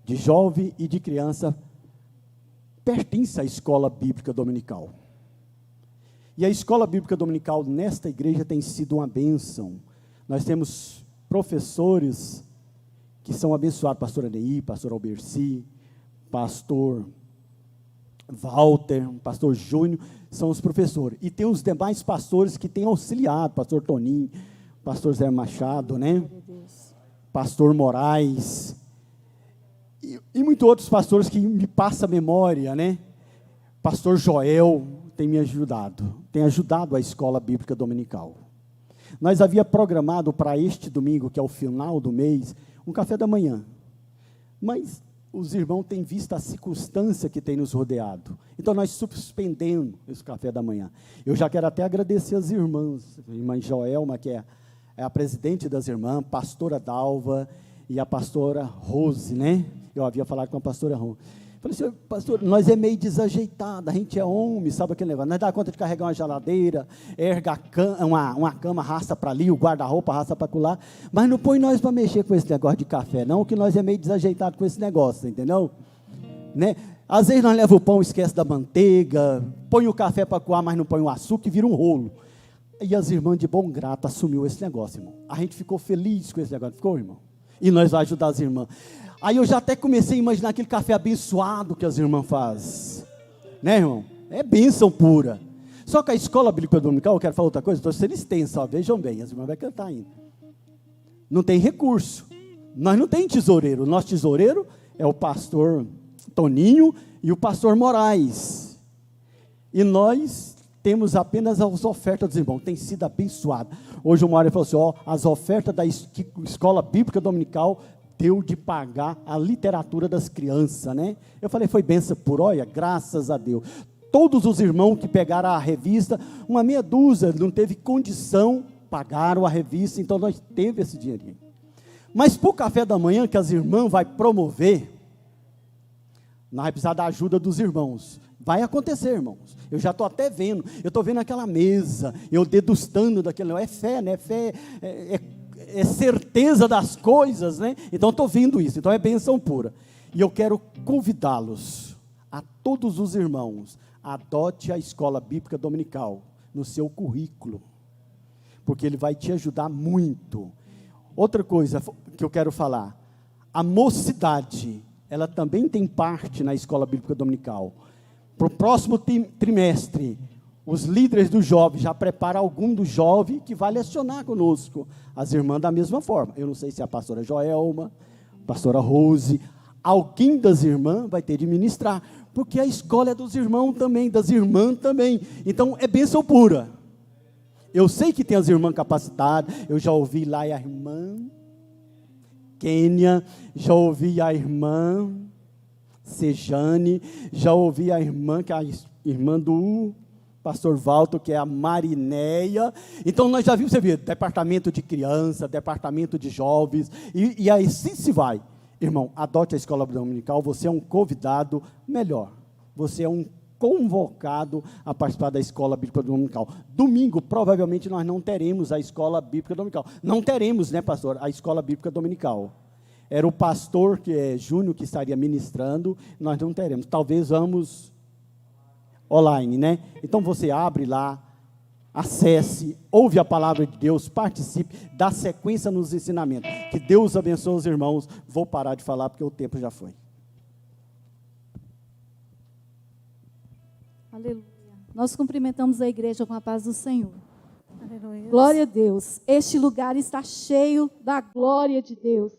de jovem e de criança, pertencem à escola bíblica dominical. E a escola bíblica dominical nesta igreja tem sido uma bênção. Nós temos professores que são abençoados, pastor Anei, pastor Alberci, pastor Walter, pastor Júnior, são os professores. E tem os demais pastores que têm auxiliado, pastor Toninho, pastor Zé Machado, né? Pastor Moraes, e muitos outros pastores que me passam a memória, né? Pastor Joel tem me ajudado, tem ajudado a escola bíblica dominical. Nós havia programado para este domingo, que é o final do mês, um café da manhã, mas os irmãos têm visto a circunstância que tem nos rodeado. Então, nós suspendemos esse café da manhã. Eu já quero até agradecer as irmãs, a irmã Joelma, que é a presidente das irmãs, pastora Dalva e a pastora Rose, né? Eu havia falado com a pastora Rose. Falei assim: pastor, nós é meio desajeitado, a gente é homem, sabe aquele negócio, nós dá conta de carregar uma geladeira, erga uma cama, arrasta para ali, o guarda-roupa arrasta para lá, mas não põe nós para mexer com esse negócio de café, não, que nós é meio desajeitado com esse negócio, entendeu? Né? Às vezes nós levamos o pão, esquece da manteiga, põe o café para coar, mas não põe o açúcar e vira um rolo. E as irmãs de bom grado assumiu esse negócio, irmão. A gente ficou feliz com esse negócio, ficou, irmão? E nós vamos ajudar as irmãs. Aí eu já até comecei a imaginar aquele café abençoado que as irmãs fazem. Né, irmão? É bênção pura. Só que a escola bíblica dominical, eu quero falar outra coisa, estou sendo extensa, ó, vejam bem, as irmãs vão cantar ainda. Não tem recurso. Nós não tem tesoureiro. O nosso tesoureiro é o pastor Toninho e o pastor Moraes. E nós temos apenas as ofertas dos irmãos, tem sido abençoado. Hoje o Mário falou assim, ó, as ofertas da escola bíblica dominical deu de pagar a literatura das crianças, né? Eu falei, foi bênção por olha, graças a Deus. Todos os irmãos que pegaram a revista, uma meia dúzia, não teve condição, pagaram a revista, então nós teve esse dinheirinho. Mas para o café da manhã que as irmãs vai promover, nós vamos precisar da ajuda dos irmãos. Vai acontecer, irmãos. Eu já estou até vendo. Eu estou vendo aquela mesa, eu degustando daquele. É fé, né? Fé é certeza das coisas, né? Então eu estou vendo isso. Então é bênção pura. E eu quero convidá-los, a todos os irmãos, adote a escola bíblica dominical no seu currículo, porque ele vai te ajudar muito. Outra coisa que eu quero falar, a mocidade, ela também tem parte na escola bíblica dominical. Para o próximo trimestre, os líderes dos jovens já preparam algum dos jovens que vai lecionar conosco. As irmãs da mesma forma. Eu não sei se é a pastora Joelma, a pastora Rose, alguém das irmãs vai ter de ministrar, porque a escola é dos irmãos também, das irmãs também. Então é bênção pura. Eu sei que tem as irmãs capacitadas, eu já ouvi lá a irmã Kênia, já ouvi a irmã Sejane, já ouvi a irmã, que é a irmã do pastor Walter, que é a Marinéia. Então nós já vimos, você vê, departamento de criança, departamento de jovens, e aí sim se vai. Irmão, adote a escola dominical, você é um convidado melhor, você é um convocado a participar da escola bíblica dominical. Domingo, provavelmente, nós não teremos a escola bíblica dominical. Não teremos, né, pastor, a escola bíblica dominical. Era o pastor, que é Júnior, que estaria ministrando, nós não teremos. Talvez vamos online, né? Então você abre lá, acesse, ouve a palavra de Deus, participe, dá sequência nos ensinamentos. Que Deus abençoe os irmãos. Vou parar de falar porque o tempo já foi. Aleluia. Nós cumprimentamos a igreja com a paz do Senhor. Aleluia. Glória a Deus. Este lugar está cheio da glória de Deus.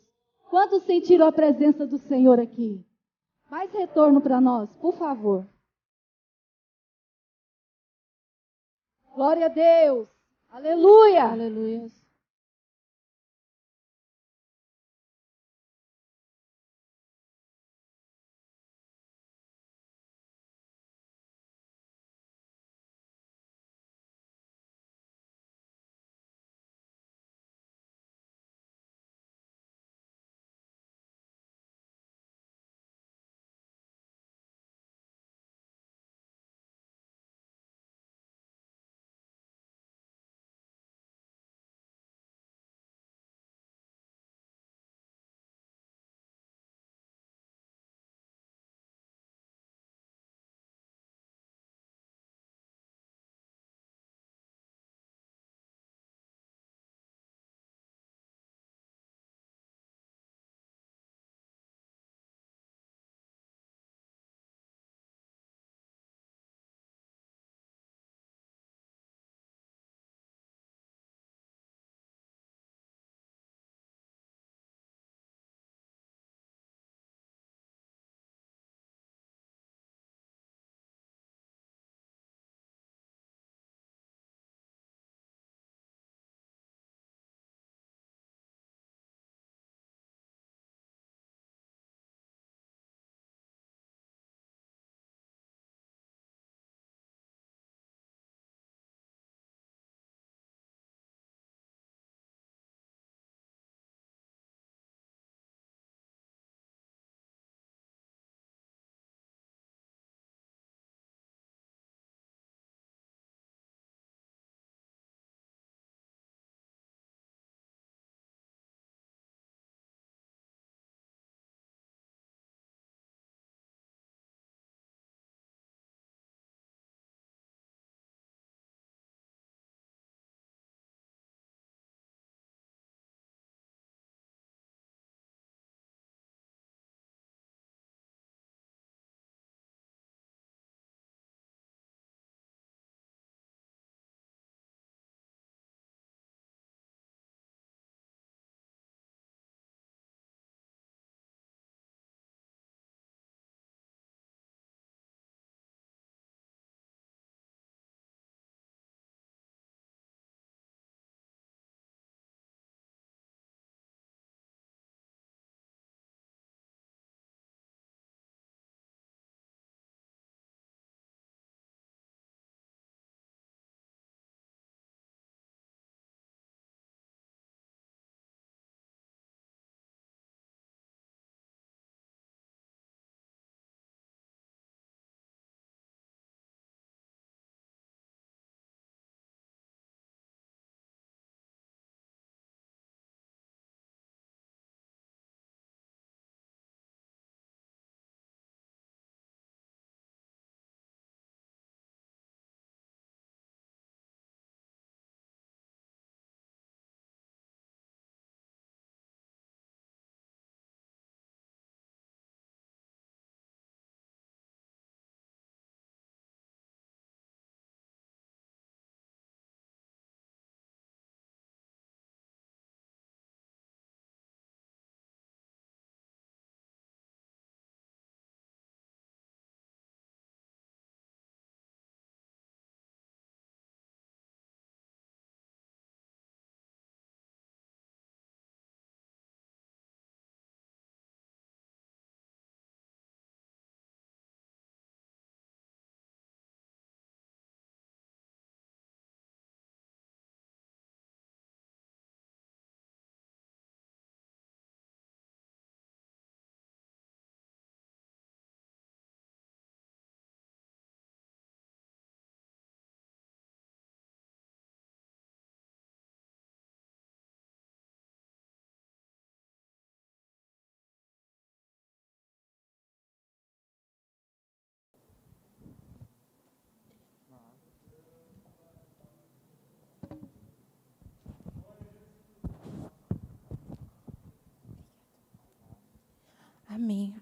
Quantos sentiram a presença do Senhor aqui? Mais retorno para nós, por favor. Glória a Deus. Aleluia. Aleluia.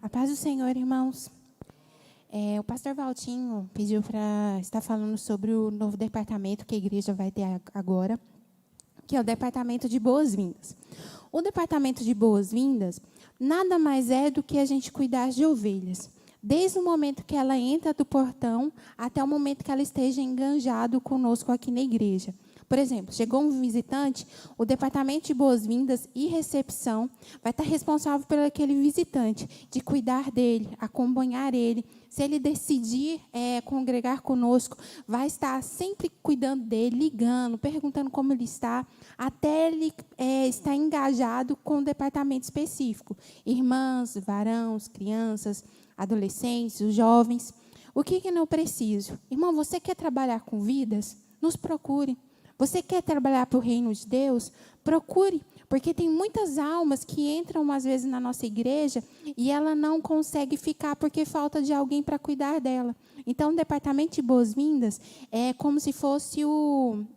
A paz do Senhor, irmãos. O pastor Valtinho pediu para estar falando sobre o novo departamento que a igreja vai ter agora, que é o departamento de boas-vindas. O departamento de boas-vindas nada mais é do que a gente cuidar de ovelhas, desde o momento que ela entra do portão até o momento que ela esteja enganjado conosco aqui na igreja. Por exemplo, chegou um visitante, o departamento de boas-vindas e recepção vai estar responsável por aquele visitante, de cuidar dele, acompanhar ele. Se ele decidir congregar conosco, vai estar sempre cuidando dele, ligando, perguntando como ele está, até ele estar engajado com um departamento específico. Irmãs, varãos, crianças, adolescentes, os jovens. O que não preciso? Irmão, você quer trabalhar com vidas? Nos procure. Você quer trabalhar para o reino de Deus? Procure, porque tem muitas almas que entram, às vezes, na nossa igreja e ela não consegue ficar porque falta de alguém para cuidar dela. Então, o departamento de boas-vindas é como se fosse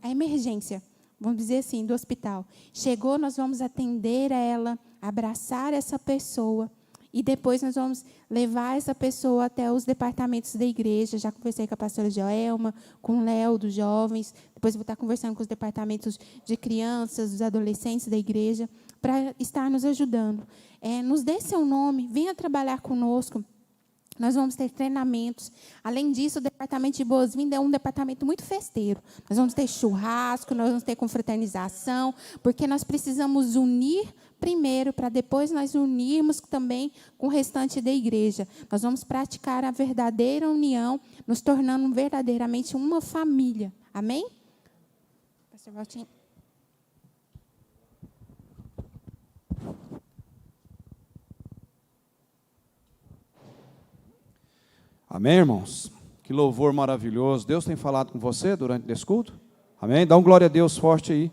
a emergência, vamos dizer assim, do hospital. Chegou, nós vamos atender ela, abraçar essa pessoa, e depois nós vamos levar essa pessoa até os departamentos da igreja. Já conversei com a pastora Joelma, com o Léo, dos jovens. Depois vou estar conversando com os departamentos de crianças, dos adolescentes da igreja, para estar nos ajudando. Nos dê seu nome, venha trabalhar conosco. Nós vamos ter treinamentos. Além disso, o departamento de boas-vindas é um departamento muito festeiro. Nós vamos ter churrasco, nós vamos ter confraternização, porque nós precisamos unir primeiro, para depois nós unirmos também com o restante da igreja. Nós vamos praticar a verdadeira união, nos tornando verdadeiramente uma família. Amém? Pastor Valtinho. Amém, irmãos? Que louvor maravilhoso. Deus tem falado com você durante esse culto? Amém? Dá um glória a Deus forte aí.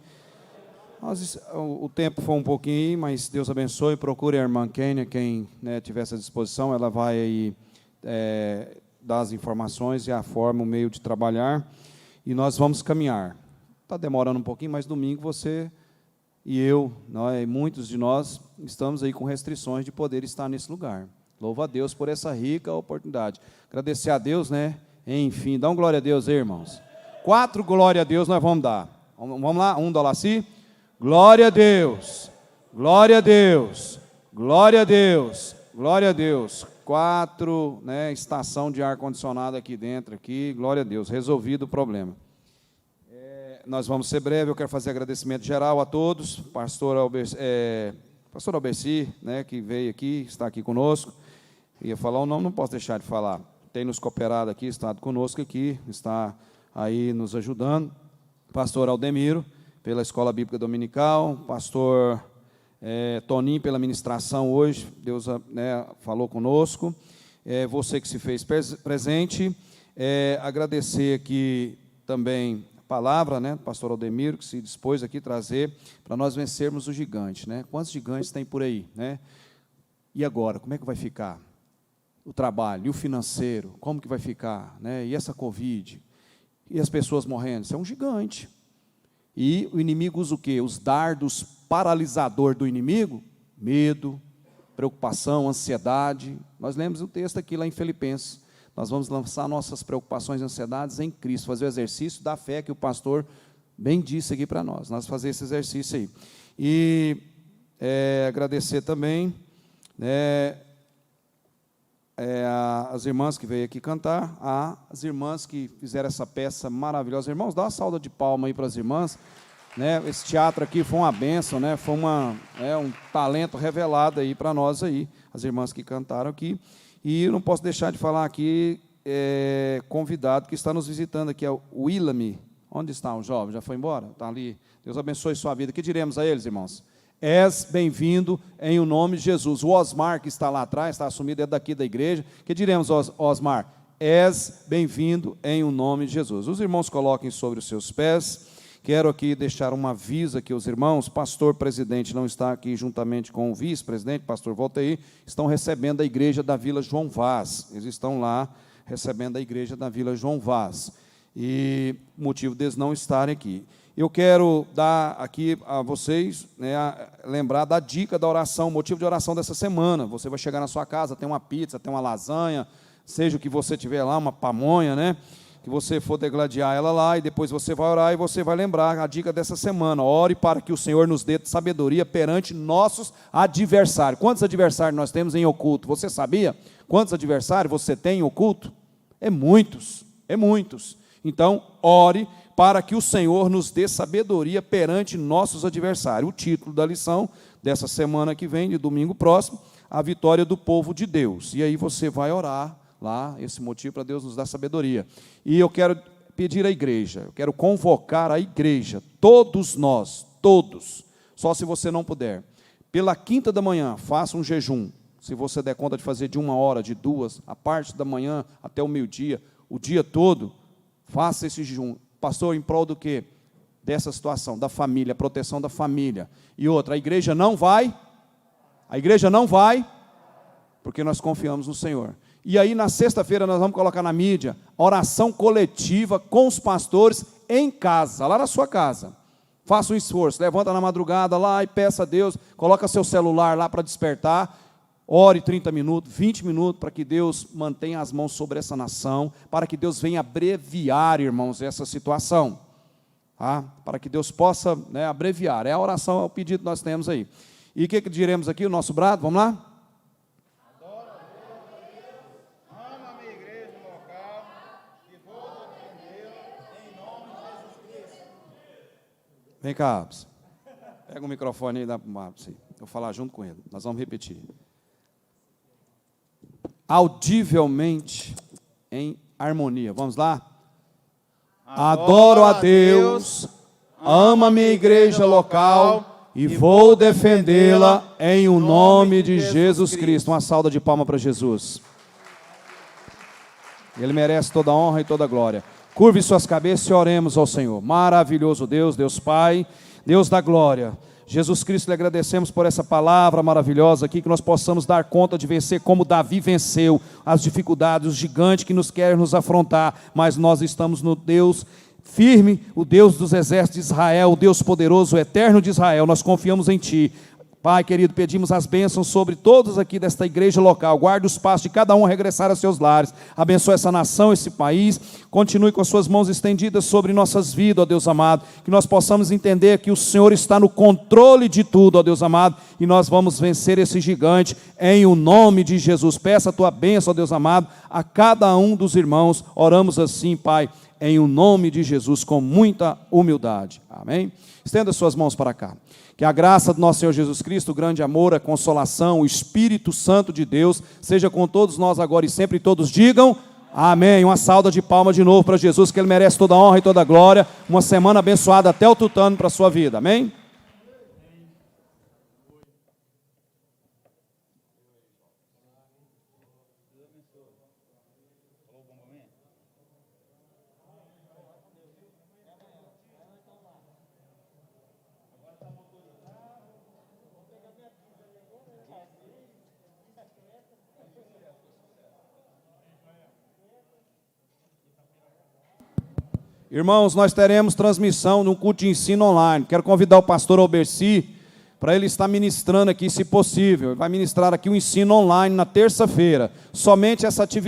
O tempo foi um pouquinho aí, mas Deus abençoe. Procure a irmã Kênia, quem tiver essa disposição, ela vai aí dar as informações e a forma, o meio de trabalhar. E nós vamos caminhar. Está demorando um pouquinho, mas domingo você e eu, muitos de nós, estamos aí com restrições de poder estar nesse lugar. Louva a Deus por essa rica oportunidade. Agradecer a Deus, Enfim, dá um glória a Deus aí, irmãos. 4 glória a Deus nós vamos dar. Vamos lá, dá lá assim. Glória a Deus, glória a Deus, glória a Deus, glória a Deus. 4, estação de ar-condicionado aqui dentro, glória a Deus, resolvido o problema. Nós vamos ser breve, eu quero fazer agradecimento geral a todos. Pastor Alberci, que veio aqui, está aqui conosco. Ia falar o nome, não posso deixar de falar. Tem nos cooperado aqui, estado conosco aqui, está aí nos ajudando. Pastor Aldemiro, pela Escola Bíblica Dominical. Pastor Toninho, pela ministração hoje. Deus falou conosco. Você que se fez presente. Agradecer aqui também a palavra, pastor Aldemiro, que se dispôs aqui trazer para nós vencermos o gigante. Quantos gigantes tem por aí? E agora, como é que vai ficar? O trabalho, e o financeiro, como que vai ficar? E essa Covid? E as pessoas morrendo? Isso é um gigante. E o inimigo usa o quê? Os dardos paralisador do inimigo? Medo, preocupação, ansiedade. Nós lemos o texto aqui lá em Filipenses. Nós vamos lançar nossas preocupações e ansiedades em Cristo, fazer o exercício da fé que o pastor bem disse aqui para nós. Nós fazer esse exercício aí. E agradecer também as irmãs que veio aqui cantar, as irmãs que fizeram essa peça maravilhosa. Irmãos, dá uma salva de palma aí para as irmãs. Esse teatro aqui foi uma bênção, foi um talento revelado aí para nós aí, as irmãs que cantaram aqui. E eu não posso deixar de falar aqui, convidado que está nos visitando aqui, é o Willamy. Onde está o jovem? Já foi embora? Está ali. Deus abençoe sua vida. O que diremos a eles, irmãos? És bem-vindo em o nome de Jesus. O Osmar, que está lá atrás, está assumido, é daqui da igreja. O que diremos, Osmar? És bem-vindo em o nome de Jesus. Os irmãos coloquem sobre os seus pés. Quero aqui deixar um aviso aqui aos irmãos. Pastor presidente não está aqui juntamente com o vice-presidente, pastor Voltaí, estão recebendo a igreja da Vila João Vaz. Eles estão lá recebendo a igreja da Vila João Vaz. e motivo deles não estarem aqui. Eu quero dar aqui a vocês, lembrar da dica da oração, motivo de oração dessa semana. Você vai chegar na sua casa, tem uma pizza, tem uma lasanha, seja o que você tiver lá, uma pamonha, que você for degladiar ela lá, e depois você vai orar e você vai lembrar a dica dessa semana. Ore para que o Senhor nos dê sabedoria perante nossos adversários. Quantos adversários nós temos em oculto? Você sabia? Quantos adversários você tem em oculto? É muitos, é muitos. Então, ore para que o Senhor nos dê sabedoria perante nossos adversários. O título da lição dessa semana que vem, de domingo próximo, a vitória do povo de Deus. E aí você vai orar lá, esse motivo para Deus nos dar sabedoria. E eu quero pedir à igreja, eu quero convocar a igreja, todos nós, todos, só se você não puder, pela quinta da manhã, faça um jejum. Se você der conta de fazer de 1 hora, de 2, a parte da manhã até o meio-dia, o dia todo, faça esse jejum. Pastor, em prol do quê? Dessa situação, da família, proteção da família. E outra, a igreja não vai, porque nós confiamos no Senhor. E aí, na sexta-feira, nós vamos colocar na mídia, oração coletiva com os pastores em casa, lá na sua casa. Faça um esforço, levanta na madrugada lá e peça a Deus, coloca seu celular lá para despertar, ore 30 minutos, 20 minutos, para que Deus mantenha as mãos sobre essa nação, para que Deus venha abreviar, irmãos, essa situação. Tá? Para que Deus possa abreviar. É a oração, é o pedido que nós temos aí. E o que diremos aqui, o nosso brado? Vamos lá? Adoro a Deus, ama a minha igreja local e vou defendê-la em nome de Jesus Cristo. Vem cá, Abs. Pega o microfone aí e dá para o Abs. Eu vou falar junto com ele. Nós vamos repetir. Audivelmente em harmonia. Vamos lá? Adoro a Deus, amo a minha igreja local e vou defendê-la em o nome de Jesus Cristo. Uma salva de palmas para Jesus. Ele merece toda a honra e toda a glória. Curve suas cabeças e oremos ao Senhor. Maravilhoso Deus, Deus Pai, Deus da glória. Jesus Cristo, lhe agradecemos por essa palavra maravilhosa aqui, que nós possamos dar conta de vencer como Davi venceu as dificuldades, os gigantes que nos querem nos afrontar, mas nós estamos no Deus firme, o Deus dos exércitos de Israel, o Deus poderoso, o eterno de Israel, nós confiamos em Ti. Pai querido, pedimos as bênçãos sobre todos aqui desta igreja local, guarde os passos de cada um a regressar a seus lares, abençoe essa nação, esse país, continue com as suas mãos estendidas sobre nossas vidas, ó Deus amado, que nós possamos entender que o Senhor está no controle de tudo, ó Deus amado, e nós vamos vencer esse gigante em o nome de Jesus. Peça a tua bênção, ó Deus amado, a cada um dos irmãos, oramos assim, Pai, em o nome de Jesus, com muita humildade, amém? Estenda suas mãos para cá. Que a graça do nosso Senhor Jesus Cristo, o grande amor, a consolação, o Espírito Santo de Deus, seja com todos nós agora e sempre, e todos digam amém. Uma salva de palmas de novo para Jesus, que Ele merece toda a honra e toda a glória. Uma semana abençoada até o tutano para a sua vida, amém? Irmãos, nós teremos transmissão de um culto de ensino online. Quero convidar o pastor Alberci para ele estar ministrando aqui, se possível. Ele vai ministrar aqui o ensino online na terça-feira. Somente essa atividade.